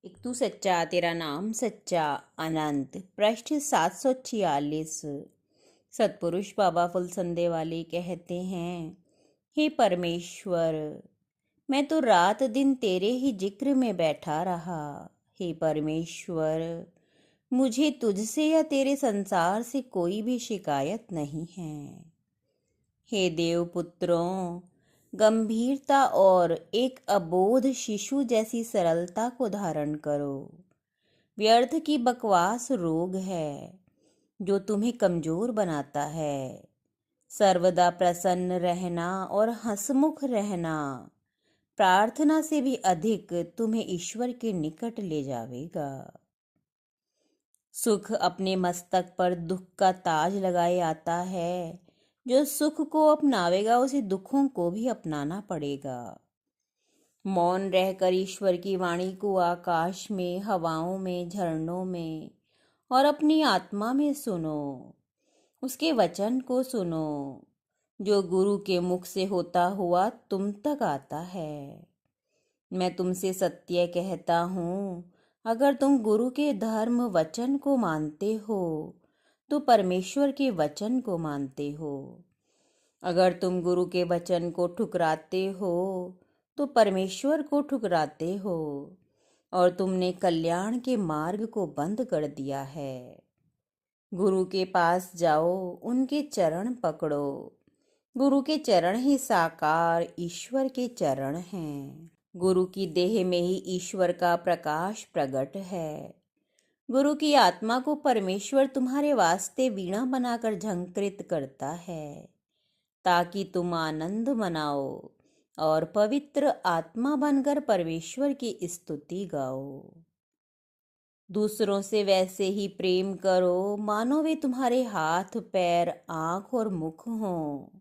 एक तू सच्चा तेरा नाम सच्चा अनंत। पृष्ठ 746। सतपुरुष बाबा फुलसंदे वाले कहते हैं, हे परमेश्वर, मैं तो रात दिन तेरे ही जिक्र में बैठा रहा। हे परमेश्वर, मुझे तुझसे या तेरे संसार से कोई भी शिकायत नहीं है। हे देवपुत्रों, गंभीरता और एक अबोध शिशु जैसी सरलता को धारण करो। व्यर्थ की बकवास रोग है जो तुम्हें कमजोर बनाता है। सर्वदा प्रसन्न रहना और हंसमुख रहना प्रार्थना से भी अधिक तुम्हें ईश्वर के निकट ले जावेगा। सुख अपने मस्तक पर दुख का ताज लगाए आता है। जो सुख को अपनावेगा उसे दुखों को भी अपनाना पड़ेगा। मौन रहकर ईश्वर की वाणी को आकाश में, हवाओं में, झरनों में और अपनी आत्मा में सुनो। उसके वचन को सुनो जो गुरु के मुख से होता हुआ तुम तक आता है। मैं तुमसे सत्य कहता हूँ, अगर तुम गुरु के धर्म वचन को मानते हो तो परमेश्वर के वचन को मानते हो। अगर तुम गुरु के वचन को ठुकराते हो तो परमेश्वर को ठुकराते हो और तुमने कल्याण के मार्ग को बंद कर दिया है। गुरु के पास जाओ, उनके चरण पकड़ो। गुरु के चरण ही साकार ईश्वर के चरण हैं। गुरु की देह में ही ईश्वर का प्रकाश प्रकट है। गुरु की आत्मा को परमेश्वर तुम्हारे वास्ते वीणा बनाकर झंकृत करता है ताकि तुम आनंद मनाओ और पवित्र आत्मा बनकर परमेश्वर की स्तुति गाओ। दूसरों से वैसे ही प्रेम करो मानो वे तुम्हारे हाथ, पैर, आंख और मुख हों।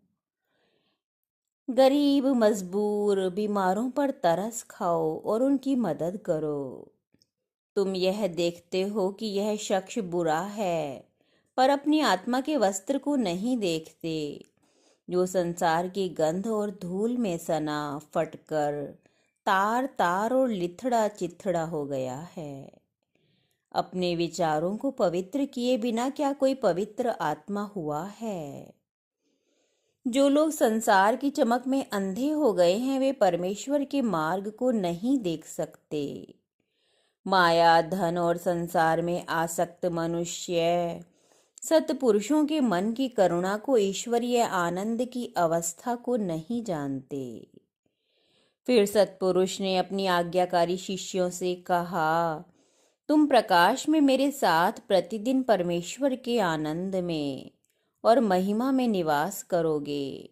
गरीब, मजबूर, बीमारों पर तरस खाओ और उनकी मदद करो। तुम यह देखते हो कि यह शख्स बुरा है, पर अपनी आत्मा के वस्त्र को नहीं देखते, जो संसार की गंध और धूल में सना, फटकर तार तार और लिथड़ा चिथड़ा हो गया है। अपने विचारों को पवित्र किए बिना क्या कोई पवित्र आत्मा हुआ है? जो लोग संसार की चमक में अंधे हो गए हैं, वे परमेश्वर के मार्ग को नहीं देख सकते। माया, धन और संसार में आसक्त मनुष्य सत्पुरुषों के मन की करुणा को, ईश्वरीय आनंद की अवस्था को नहीं जानते। फिर सत्पुरुष ने अपनी आज्ञाकारी शिष्यों से कहा, तुम प्रकाश में मेरे साथ प्रतिदिन परमेश्वर के आनंद में और महिमा में निवास करोगे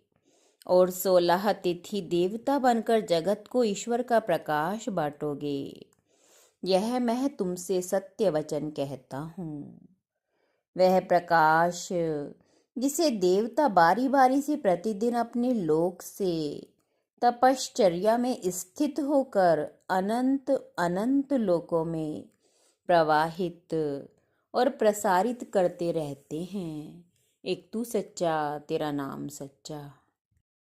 और 16 तिथि देवता बनकर जगत को ईश्वर का प्रकाश बांटोगे। यह मैं तुमसे सत्य वचन कहता हूँ। वह प्रकाश जिसे देवता बारी बारी से प्रतिदिन अपने लोक से तपश्चर्या में स्थित होकर अनंत अनंत लोकों में प्रवाहित और प्रसारित करते रहते हैं। एक तू सच्चा तेरा नाम सच्चा।